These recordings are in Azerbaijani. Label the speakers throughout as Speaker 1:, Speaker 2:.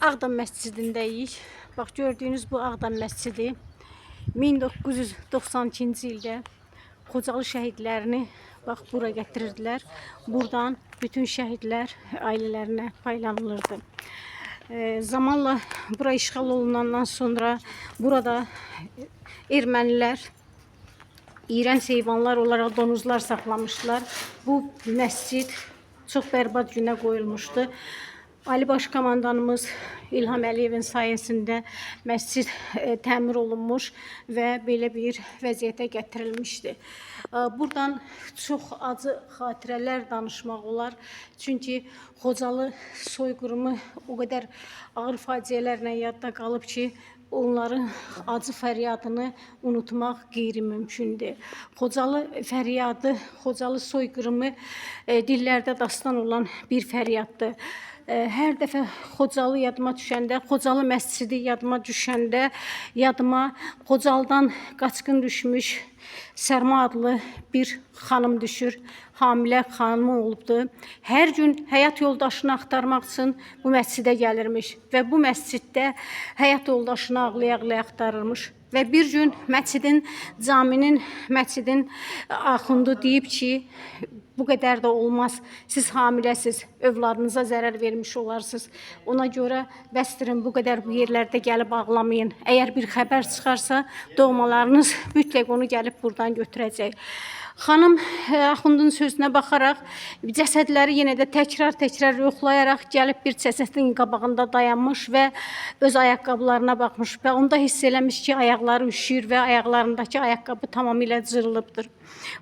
Speaker 1: Ağdam məscidindəyik. Bax, gördüyünüz bu Ağdam məscidi 1992-ci ildə Xocalı şəhidlərini bax bura gətirirdilər. Buradan bütün şəhidlər ailələrinə paylanılırdı. Zamanla bura işğal olunandan sonra burada ermənilər iğrənc heyvanlar olaraq donuzlar saxlamışlar. Bu məscid çox bərbad günə qoyulmuşdu. Ali Baş Komandanımız İlham Əliyevin sayəsində məscid təmir olunmuş və belə bir vəziyyətə gətirilmişdi. Buradan çox acı xatirələr danışmaq olar. Çünki Xocalı soyqırımı o qədər ağır faciələrlə yadda qalıb ki, onların acı fəryadını unutmaq qeyri-mümkündür. Xocalı fəryadı, Xocalı soyqırımı dillərdə dastan olan bir fəryaddır. Hər dəfə Xocalı yadıma düşəndə, Xocalı məscidi yadıma düşəndə, yadıma Xocalıdan qaçqın düşmüş Sərma adlı bir xanım düşür. Hamilə xanımı olubdu. Hər gün həyat yoldaşını axtarmaq üçün bu məscidə gəlirmiş və bu məsciddə həyat yoldaşını ağlaya-ağlaya axtarırmış. Və bir gün məscidin axundu deyib ki, bu qədər də olmaz. Siz hamiləsiz, övladınıza zərər vermiş olarsınız. Ona görə bəsdirin, bu qədər bu yerlərdə gəlib ağlamayın. Əgər bir xəbər çıxarsa, doğmalarınız mütləq onu gəlib buradan götürəcək. Xanım axundun sözünə baxaraq, cəsədləri yenə də təkrar yoxlayaraq gəlib bir cəsədin qabağında dayanmış və öz ayaqqabılarına baxmış və onda hiss eləmiş ki, ayaqları üşüyür və ayaqlarındakı ayaqqabı tamamilə cırılıbdır.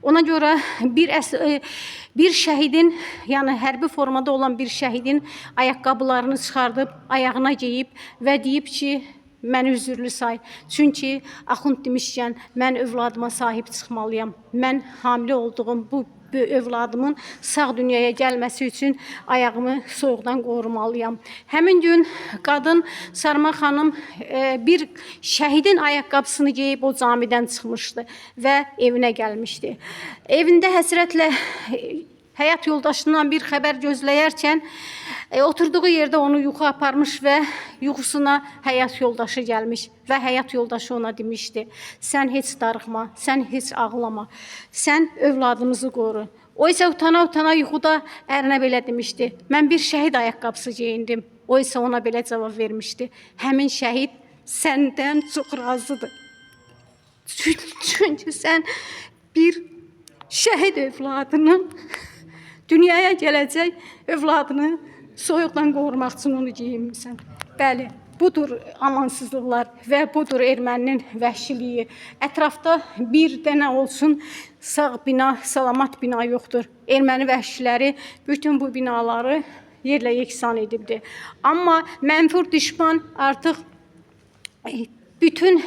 Speaker 1: Ona görə bir şəhidin, yəni hərbi formada olan bir şəhidin ayaqqabılarını çıxardıb, ayağına geyib və deyib ki, məni üzürlü say. Çünki axund demişkən, mən övladıma sahib çıxmalıyam. Mən hamilə olduğum bu övladımın sağ dünyaya gəlməsi üçün ayağımı soyuqdan qorumalıyam. Həmin gün qadın Sərma xanım bir şəhidin ayaqqabısını geyib o camidən çıxmışdı və evinə gəlmişdi. Evində həsrətlə həyat yoldaşından bir xəbər gözləyərkən oturduğu yerdə onu yuxu aparmış və yuxusuna həyat yoldaşı gəlmiş və həyat yoldaşı ona demişdi: sən heç darıxma, sən heç ağlama, sən övladımızı qoru. O isə utana-utana yuxuda ərinə belə demişdi: mən bir şəhid ayaqqabısı geyindim. O isə ona belə cavab vermişdi: həmin şəhid səndən çox razıdır. Çünki sən bir şəhid övladının dünyaya gələcək övladını soyuqdan qorumaq üçün onu geyinmişsən. Bəli, budur amansızlıqlar və budur erməninin vəhşiliyi. Ətrafda bir dənə olsun sağ bina, salamat bina yoxdur. Erməni vəhşiləri bütün bu binaları yerlə yeksan edibdir. Amma mənfur düşman artıq bütün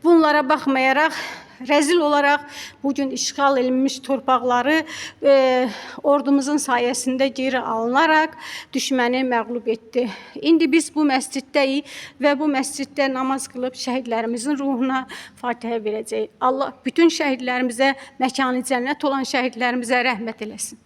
Speaker 1: bunlara baxmayaraq rəzil olaraq bugün işğal edilmiş torpaqları ordumuzun sayəsində geri alınaraq düşməni məğlub etdi. İndi biz bu məsciddəyik və bu məsciddə namaz qılıb şəhidlərimizin ruhuna Fatihə verəcəyik. Allah bütün şəhidlərimizə, məkanı cənnət olan şəhidlərimizə rəhmət eləsin.